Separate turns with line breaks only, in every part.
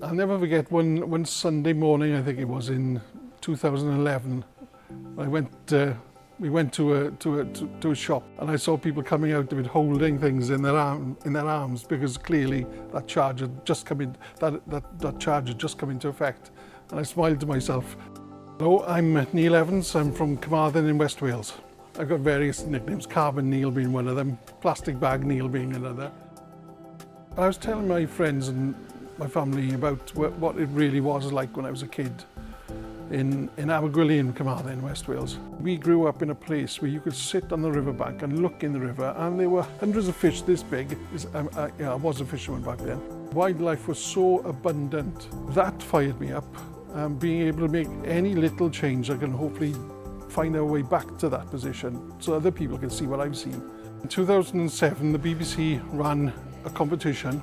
I'll never forget one Sunday morning, I think it was in 2011. We went to a shop and I saw people coming out of it holding things in their arms because clearly that charge had just come in, that charge had just come into effect. And I smiled to myself. Hello, I'm Neil Evans. I'm from Carmarthen in West Wales. I've got various nicknames, Carbon Neil being one of them, Plastic Bag Neil being another. I was telling my friends and my family about what it really was like when I was a kid in Abergwili in Carmarthen in West Wales. We grew up in a place where you could sit on the riverbank and look in the river, and there were hundreds of fish this big. I was a fisherman back then. Wildlife was so abundant. That fired me up. Being able to make any little change, I can hopefully find our way back to that position so other people can see what I've seen. In 2007, the BBC ran a competition,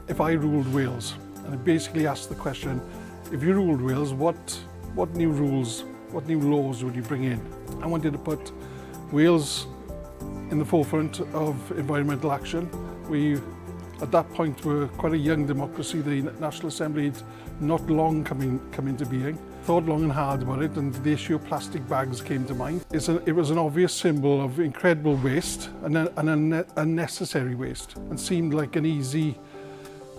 If I Ruled Wales, and it basically asked the question, if you ruled Wales, what new rules, what new laws would you bring in? I wanted to put Wales in the forefront of environmental action. We, at that point, were quite a young democracy. The National Assembly had not long come into being. Thought long and hard about it, and the issue of plastic bags came to mind. It was an obvious symbol of incredible waste and unnecessary waste, and seemed like an easy,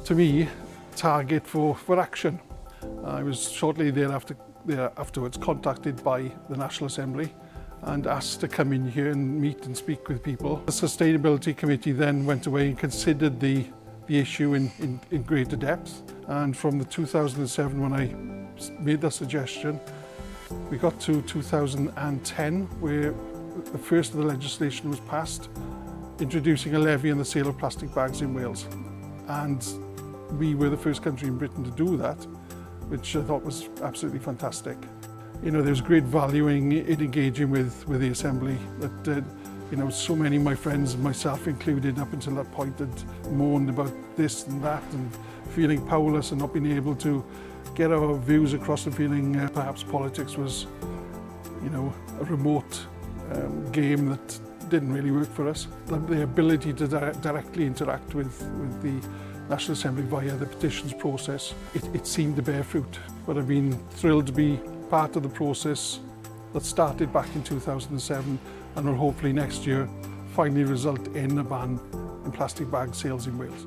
to me, target for action. I was shortly afterwards contacted by the National Assembly and asked to come in here and meet and speak with people. The Sustainability Committee then went away and considered the issue in greater depth. And from the 2007, when I made that suggestion, we got to 2010, where the first of the legislation was passed, introducing a levy on the sale of plastic bags in Wales. And we were the first country in Britain to do that, which I thought was absolutely fantastic. You know, there's great value in engaging with the Assembly that, you know, so many of my friends, myself included, up until that point had moaned about this and that and feeling powerless and not being able to get our views across, and feeling perhaps politics was, you know, a remote game that didn't really work for us. The ability to directly interact with the National Assembly via the petitions process, it seemed to bear fruit. But I've been thrilled to be part of the process that started back in 2007 and will hopefully next year finally result in a ban on plastic bag sales in Wales.